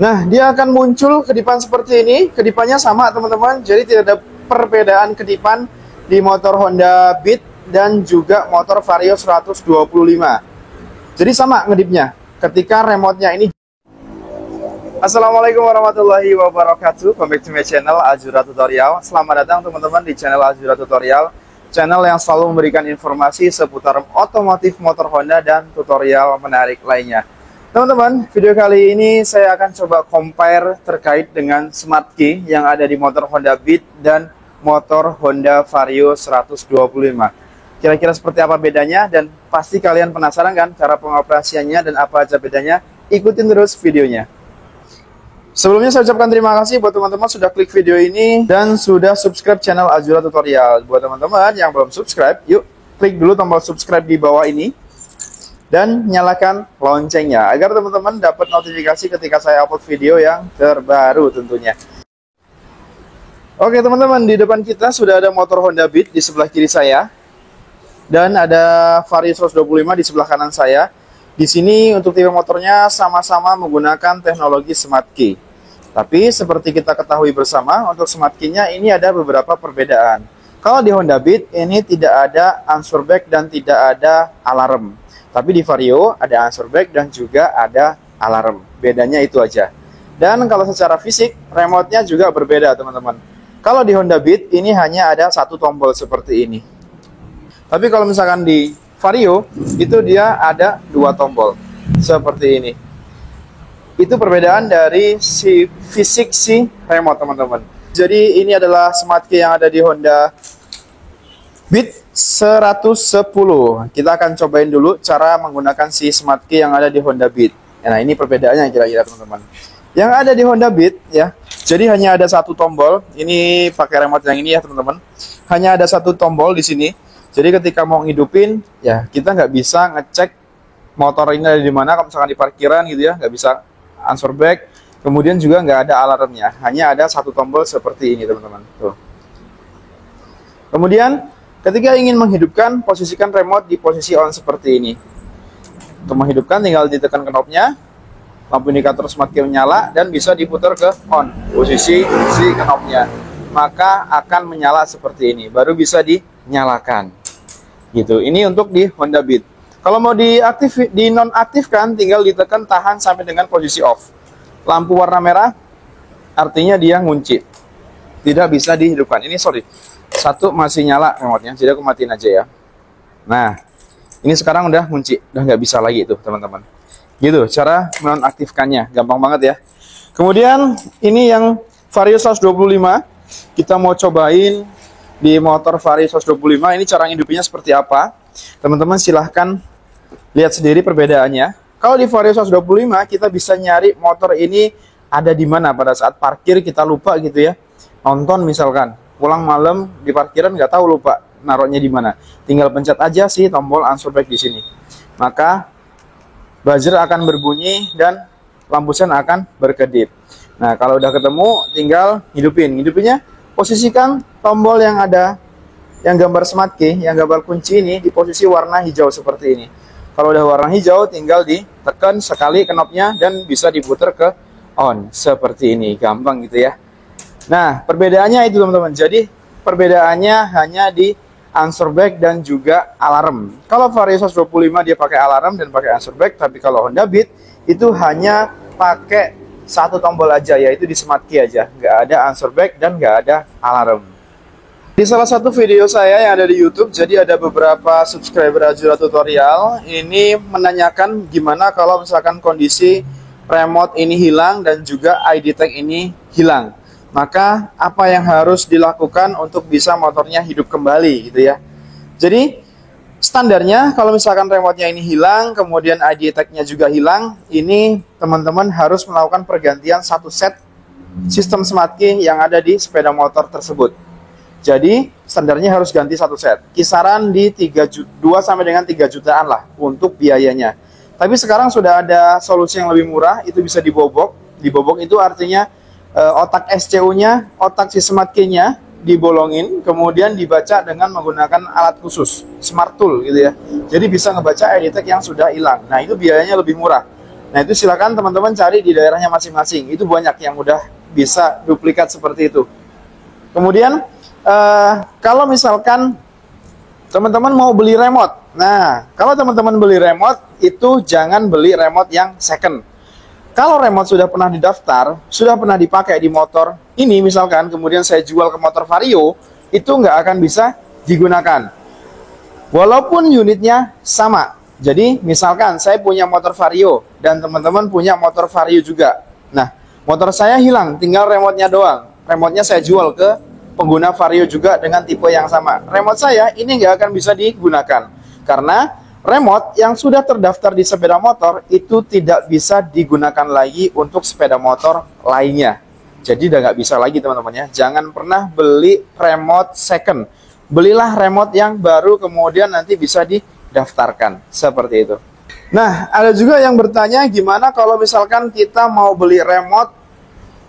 Nah, dia akan muncul kedipan seperti ini. Kedipannya sama teman-teman, jadi tidak ada perbedaan kedipan di motor Honda Beat dan juga motor Vario 125. Jadi sama ngedipnya ketika remote-nya ini. Assalamualaikum warahmatullahi wabarakatuh. Welcome back to my channel Azura Tutorial. Selamat datang teman-teman di channel Azura Tutorial, channel yang selalu memberikan informasi seputar otomotif motor Honda dan tutorial menarik lainnya. Teman-teman, video kali ini saya akan coba compare terkait dengan Smart Key yang ada di motor Honda Beat dan motor Honda Vario 125. Kira-kira seperti apa bedanya, dan pasti kalian penasaran kan cara pengoperasiannya dan apa aja bedanya? Ikutin terus videonya. Sebelumnya saya ucapkan terima kasih buat teman-teman sudah klik video ini dan sudah subscribe channel Azura Tutorial. Buat teman-teman yang belum subscribe, yuk klik dulu tombol subscribe di bawah ini dan nyalakan loncengnya agar teman-teman dapat notifikasi ketika saya upload video yang terbaru tentunya. Oke teman-teman, di depan kita sudah ada motor Honda Beat di sebelah kiri saya dan ada Vario 125 di sebelah kanan saya. Di sini untuk tipe motornya sama-sama menggunakan teknologi Smart Key. Tapi seperti kita ketahui bersama, untuk Smart Key-nya ini ada beberapa perbedaan. Kalau di Honda Beat ini tidak ada answer back dan tidak ada alarm. Tapi di Vario ada answer back dan juga ada alarm. Bedanya itu aja. Dan kalau secara fisik, remote-nya juga berbeda teman-teman. Kalau di Honda Beat ini hanya ada satu tombol seperti ini. Tapi kalau misalkan di Vario itu dia ada dua tombol seperti ini. Itu perbedaan dari si fisik si remote teman-teman. Jadi ini adalah Smart Key yang ada di Honda Beat 110. Kita akan cobain dulu cara menggunakan si Smart Key yang ada di Honda Beat. Nah ini perbedaannya kira-kira teman-teman. Yang ada di Honda Beat ya, jadi hanya ada satu tombol. Ini pakai remote yang ini ya teman-teman. Hanya ada satu tombol di sini. Jadi ketika mau ngidupin, ya kita nggak bisa ngecek motor ini ada di mana. Kalau misalkan di parkiran gitu ya, nggak bisa answer back. Kemudian juga nggak ada alarmnya. Hanya ada satu tombol seperti ini teman-teman. Tuh. Kemudian ketika ingin menghidupkan, posisikan remote di posisi on seperti ini. Untuk menghidupkan tinggal ditekan knopnya, lampu indikator Smart Key menyala dan bisa diputar ke on posisi si knopnya. Maka akan menyala seperti ini. Baru bisa dinyalakan. Gitu. Ini untuk di Honda Beat. Kalau mau dinonaktifkan, tinggal ditekan tahan sampai dengan posisi off. Lampu warna merah artinya dia ngunci. Tidak bisa dihidupkan. Ini sorry. Satu masih nyala remote-nya, jadi aku matiin aja ya. Nah, ini sekarang udah ngunci, udah nggak bisa lagi itu, teman-teman. Gitu, cara menonaktifkannya, gampang banget ya. Kemudian ini yang Vario 125, kita mau cobain di motor Vario 125. Ini cara ngidupinnya seperti apa. Teman-teman silahkan lihat sendiri perbedaannya. Kalau di Vario 125 kita bisa nyari motor ini ada di mana pada saat parkir kita lupa gitu ya. Nonton misalkan, pulang malam di parkiran nggak tahu lupa naruhnya di mana. Tinggal pencet aja sih tombol answer back di sini. Maka buzzer akan berbunyi dan lampu sen akan berkedip. Nah, kalau udah ketemu tinggal hidupin. Hidupinnya posisikan tombol yang ada yang gambar Smart Key, yang gambar kunci ini di posisi warna hijau seperti ini. Kalau udah warna hijau tinggal ditekan sekali knopnya dan bisa diputar ke on seperti ini. Gampang gitu ya. Nah, perbedaannya itu teman-teman. Jadi perbedaannya hanya di answer back dan juga alarm. Kalau Vario 125 dia pakai alarm dan pakai answer back, tapi kalau Honda Beat itu hanya pakai satu tombol aja, yaitu di Smart Key aja, nggak ada answer back dan nggak ada alarm. Di salah satu video saya yang ada di YouTube, jadi ada beberapa subscriber Azura Tutorial ini menanyakan gimana kalau misalkan kondisi remote ini hilang dan juga ID tag ini hilang. Maka apa yang harus dilakukan untuk bisa motornya hidup kembali gitu ya. Jadi standarnya kalau misalkan remote-nya ini hilang, kemudian ID tag-nya juga hilang, ini teman-teman harus melakukan pergantian satu set sistem Smart Key yang ada di sepeda motor tersebut. Jadi standarnya harus ganti satu set. Kisaran di 2 sampai dengan 3 jutaan lah untuk biayanya. Tapi sekarang sudah ada solusi yang lebih murah, itu bisa dibobok. Dibobok itu artinya otak SCU-nya, otak si Smart Key-nya dibolongin, kemudian dibaca dengan menggunakan alat khusus, Smart Tool gitu ya. Jadi bisa ngebaca ID tag yang sudah hilang. Nah, itu biayanya lebih murah. Nah, itu silakan teman-teman cari di daerahnya masing-masing. Itu banyak yang udah bisa duplikat seperti itu. Kemudian, kalau misalkan teman-teman mau beli remote. Nah, kalau teman-teman beli remote, itu jangan beli remote yang second. Kalau remote sudah pernah didaftar, sudah pernah dipakai di motor ini misalkan, kemudian saya jual ke motor Vario, itu nggak akan bisa digunakan. Walaupun unitnya sama. Jadi, misalkan saya punya motor Vario, dan teman-teman punya motor Vario juga. Nah, motor saya hilang, tinggal remote-nya doang. Remote-nya saya jual ke pengguna Vario juga dengan tipe yang sama. Remote saya ini nggak akan bisa digunakan. Karena remote yang sudah terdaftar di sepeda motor itu tidak bisa digunakan lagi untuk sepeda motor lainnya. Jadi udah nggak bisa lagi teman-teman ya. Jangan pernah beli remote second. Belilah remote yang baru kemudian nanti bisa didaftarkan. Seperti itu. Nah, ada juga yang bertanya gimana kalau misalkan kita mau beli remote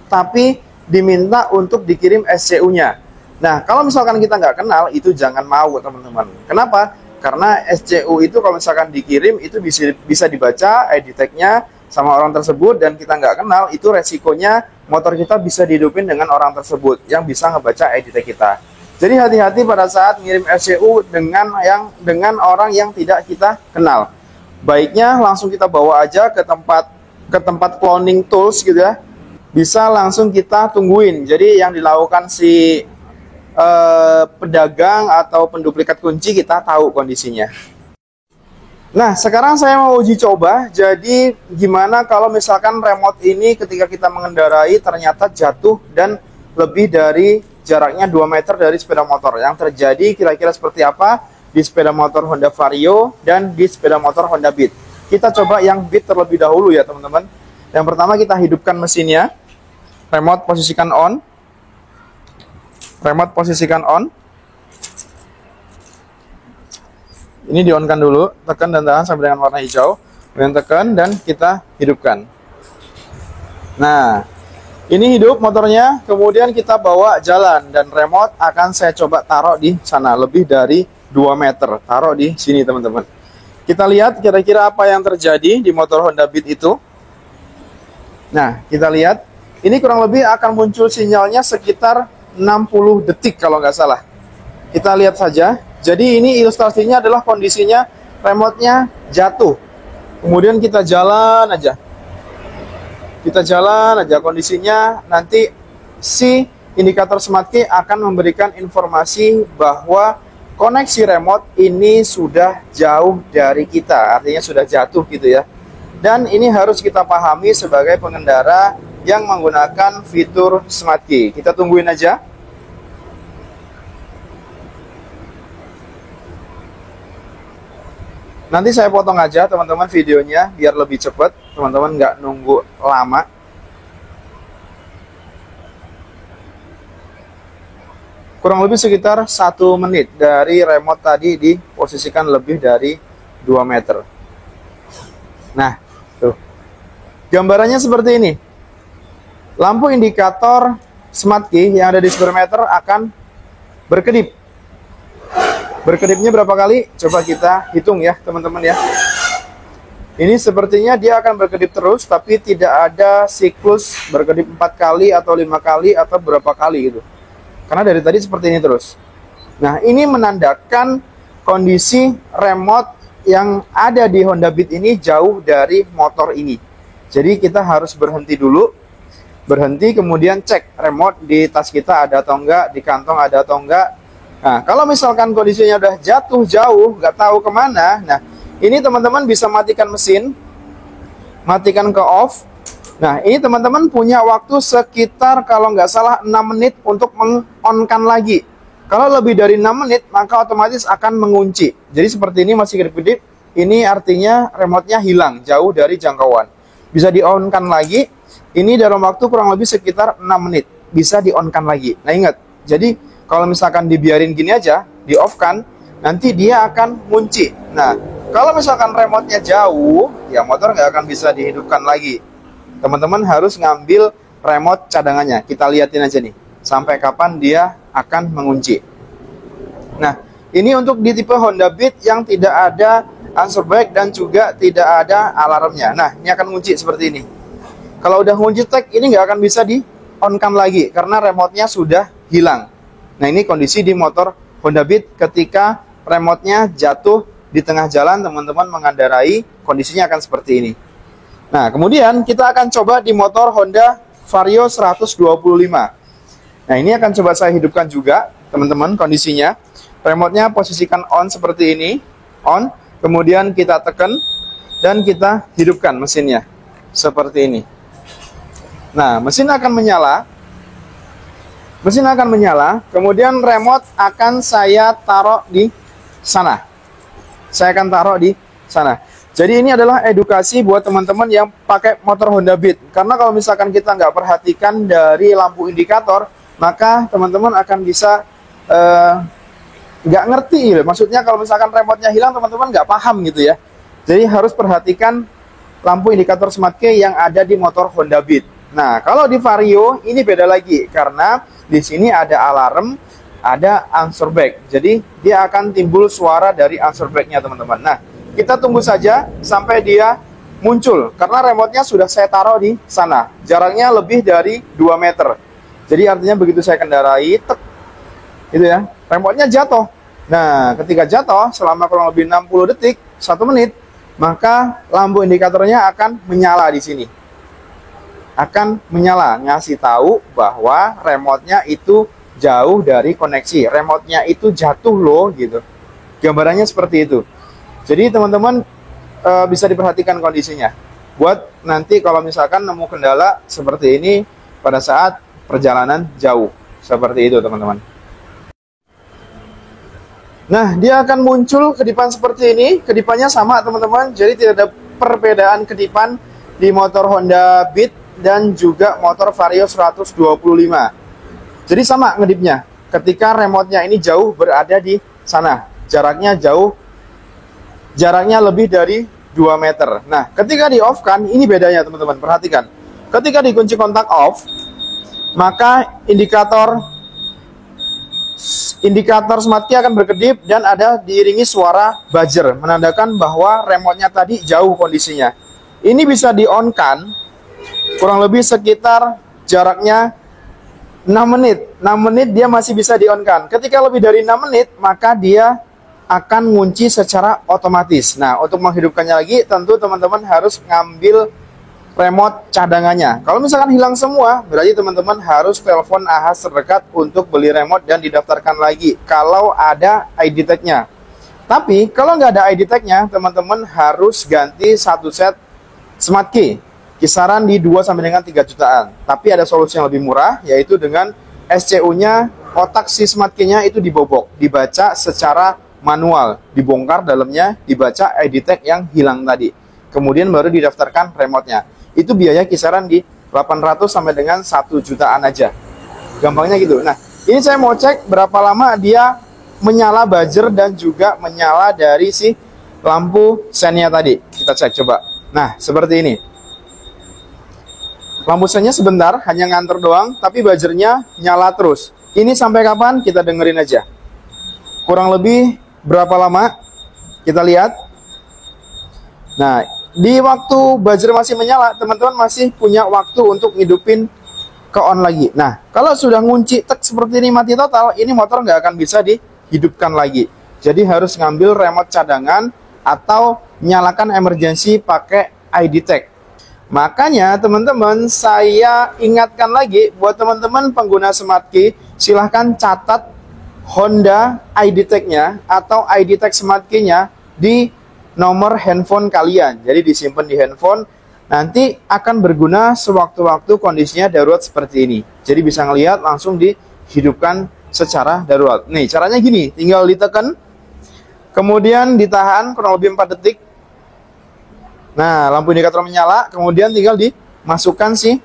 tapi diminta untuk dikirim SCU-nya. Nah, kalau misalkan kita nggak kenal, itu jangan mau teman-teman. Kenapa? Karena SCU itu kalau misalkan dikirim, itu bisa dibaca ID tag-nya sama orang tersebut, dan kita nggak kenal, itu resikonya motor kita bisa dihidupin dengan orang tersebut yang bisa ngebaca ID tag kita. Jadi hati-hati pada saat ngirim SCU dengan orang yang tidak kita kenal. Baiknya langsung kita bawa aja ke tempat cloning tools gitu ya. Bisa langsung kita tungguin. Jadi yang dilakukan si pedagang atau penduplikat kunci, kita tahu kondisinya. Nah, sekarang saya mau uji coba. Jadi gimana kalau misalkan remote ini ketika kita mengendarai ternyata jatuh dan lebih dari jaraknya 2 meter dari sepeda motor. Yang terjadi kira-kira seperti apa di sepeda motor Honda Vario dan di sepeda motor Honda Beat. Kita coba yang Beat terlebih dahulu ya teman-teman. Yang pertama kita hidupkan mesinnya. Remote posisikan on. Remote posisikan on. Ini di-on-kan dulu, tekan dan tahan sampai dengan warna hijau. Kemudian tekan dan kita hidupkan. Nah, ini hidup motornya, kemudian kita bawa jalan dan remote akan saya coba taruh di sana lebih dari 2 meter. Taruh di sini teman-teman. Kita lihat kira-kira apa yang terjadi di motor Honda Beat itu. Nah, kita lihat. Ini kurang lebih akan muncul sinyalnya sekitar 60 detik kalau nggak salah. Kita lihat saja. Jadi ini ilustrasinya adalah kondisinya remote-nya jatuh. Kemudian kita jalan aja. Kita jalan aja kondisinya. Nanti si indikator smart key akan memberikan informasi bahwa koneksi remote ini sudah jauh dari kita. Artinya sudah jatuh gitu ya. Dan ini harus kita pahami sebagai pengendara yang menggunakan fitur smart key. Kita tungguin aja. Nanti saya potong aja teman-teman videonya biar lebih cepat. Teman-teman nggak nunggu lama. Kurang lebih sekitar 1 menit dari remote tadi diposisikan lebih dari 2 meter. Nah, tuh. Gambarannya seperti ini. Lampu indikator smart key yang ada di speedometer akan berkedip. Berkedipnya berapa kali? Coba kita hitung ya teman-teman ya. Ini sepertinya dia akan berkedip terus, tapi tidak ada siklus berkedip 4 kali atau 5 kali atau berapa kali gitu. Karena dari tadi seperti ini terus. Nah, ini menandakan kondisi remote yang ada di Honda Beat ini jauh dari motor ini. Jadi kita harus berhenti dulu. Berhenti, kemudian cek remote di tas kita ada atau enggak, di kantong ada atau enggak. Nah, kalau misalkan kondisinya udah jatuh jauh, nggak tahu kemana, nah ini teman-teman bisa matikan mesin, matikan ke off. Nah, ini teman-teman punya waktu sekitar kalau nggak salah 6 menit untuk meng-on-kan lagi. Kalau lebih dari 6 menit, maka otomatis akan mengunci. Jadi seperti ini masih kedip-kedip, ini artinya remote-nya hilang, jauh dari jangkauan. Bisa di-on-kan lagi. Ini dalam waktu kurang lebih sekitar 6 menit. Bisa di-on-kan lagi. Nah ingat, jadi kalau misalkan dibiarin gini aja, di-off-kan, nanti dia akan ngunci. Nah, kalau misalkan remote-nya jauh, ya motor nggak akan bisa dihidupkan lagi. Teman-teman harus ngambil remote cadangannya. Kita liatin aja nih, sampai kapan dia akan mengunci. Nah, ini untuk di tipe Honda Beat yang tidak ada answer back, dan juga tidak ada alarmnya. Nah, ini akan ngunci seperti ini. Kalau udah ngunci tek, ini nggak akan bisa di on-kan lagi karena remote-nya sudah hilang. Nah, ini kondisi di motor Honda Beat ketika remote-nya jatuh di tengah jalan, teman-teman mengendarai, kondisinya akan seperti ini. Nah, kemudian kita akan coba di motor Honda Vario 125. Nah, ini akan coba saya hidupkan juga, teman-teman, kondisinya. Remote-nya posisikan on seperti ini, on. Kemudian kita tekan dan kita hidupkan mesinnya seperti ini. Nah, mesin akan menyala. Mesin akan menyala, kemudian remote akan saya taruh di sana. Saya akan taruh di sana. Jadi ini adalah edukasi buat teman-teman yang pakai motor Honda Beat. Karena kalau misalkan kita nggak perhatikan dari lampu indikator, maka teman-teman akan bisa nggak ngerti gitu. Maksudnya kalau misalkan remote-nya hilang, teman-teman nggak paham gitu ya. Jadi harus perhatikan lampu indikator Smart Key yang ada di motor Honda Beat. Nah, kalau di Vario ini beda lagi karena di sini ada alarm, ada answer back. Jadi dia akan timbul suara dari answer back-nya, teman-teman. Nah, kita tunggu saja sampai dia muncul karena remote-nya sudah saya taruh di sana. Jaraknya lebih dari 2 meter. Jadi artinya begitu saya kendarai, tek, gitu ya, remote-nya jatuh. Nah, ketika jatuh selama kurang lebih 60 detik, 1 menit, maka lampu indikatornya akan menyala di sini. Akan menyala, ngasih tahu bahwa remote-nya itu jauh dari koneksi. Remote-nya itu jatuh loh, gitu. Gambarannya seperti itu. Jadi teman-teman bisa diperhatikan kondisinya. Buat nanti kalau misalkan nemu kendala seperti ini pada saat perjalanan jauh. Seperti itu, teman-teman. Nah, dia akan muncul kedipan seperti ini. Kedipannya sama, teman-teman. Jadi tidak ada perbedaan kedipan di motor Honda Beat dan juga motor Vario 125. Jadi sama ngedipnya. Ketika remote-nya ini jauh berada di sana. Jaraknya jauh. Jaraknya lebih dari 2 meter. Nah, ketika di off kan, ini bedanya teman-teman. Perhatikan. Ketika dikunci kontak off, maka indikator Smart Key akan berkedip dan ada diiringi suara buzzer. Menandakan bahwa remote-nya tadi jauh kondisinya. Ini bisa di-on-kan kurang lebih sekitar jaraknya 6 menit. 6 menit dia masih bisa di-on-kan. Ketika lebih dari 6 menit, maka dia akan ngunci secara otomatis. Nah, untuk menghidupkannya lagi, tentu teman-teman harus ngambil remote cadangannya. Kalau misalkan hilang semua, berarti teman-teman harus telepon AHAS terdekat untuk beli remote dan didaftarkan lagi kalau ada ID tag-nya. Tapi, kalau nggak ada ID tag-nya, teman-teman harus ganti satu set Smart Key. Kisaran di 2 sampai dengan 3 jutaan. Tapi ada solusi yang lebih murah, yaitu dengan SCU-nya, otak si Smart Key-nya itu dibobok, dibaca secara manual, dibongkar dalamnya, dibaca ID tag yang hilang tadi. Kemudian baru didaftarkan remote-nya. Itu biaya kisaran di 800 sampai dengan 1 jutaan aja. Gampangnya gitu. Nah, ini saya mau cek berapa lama dia menyala buzzer dan juga menyala dari si lampu sennya tadi. Kita cek coba. Nah, seperti ini. Lampu sennya sebentar, hanya nganter doang, tapi buzzernya nyala terus. Ini sampai kapan? Kita dengerin aja. Kurang lebih berapa lama? Kita lihat. Nah, di waktu buzzer masih menyala, teman-teman masih punya waktu untuk ngidupin ke on lagi. Nah, kalau sudah ngunci tek seperti ini mati total, ini motor nggak akan bisa dihidupkan lagi. Jadi harus ngambil remote cadangan atau nyalakan emergency pakai ID tag. Makanya teman-teman, saya ingatkan lagi buat teman-teman pengguna Smart Key, silahkan catat Honda ID tag-nya atau ID tag Smart Key-nya di nomor handphone kalian. Jadi disimpan di handphone, nanti akan berguna sewaktu-waktu kondisinya darurat seperti ini. Jadi bisa ngelihat langsung dihidupkan secara darurat. Nih, caranya gini, tinggal ditekan, kemudian ditahan kurang lebih 4 detik. Nah, lampu indikator menyala, kemudian tinggal dimasukkan si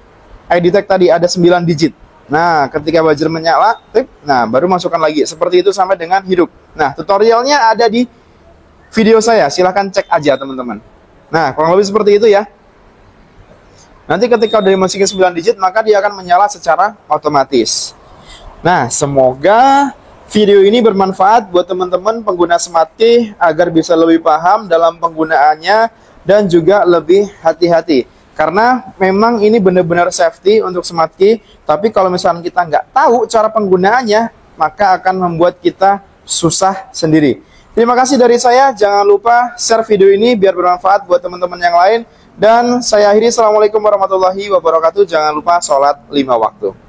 ID tag tadi, ada 9 digit. Nah, ketika buzzer menyala, nah baru masukkan lagi. Seperti itu sampai dengan hidup. Nah, tutorialnya ada di video saya, silahkan cek aja teman-teman. Nah, kurang lebih seperti itu ya. Nanti ketika udah dimasukin 9 digit, maka dia akan menyala secara otomatis. Nah, semoga video ini bermanfaat buat teman-teman pengguna smart key agar bisa lebih paham dalam penggunaannya dan juga lebih hati-hati. Karena memang ini benar-benar safety untuk smart key, tapi kalau misalnya kita nggak tahu cara penggunaannya, maka akan membuat kita susah sendiri. Terima kasih dari saya, jangan lupa share video ini biar bermanfaat buat teman-teman yang lain. Dan saya akhiri, Assalamualaikum warahmatullahi wabarakatuh. Jangan lupa sholat 5 waktu.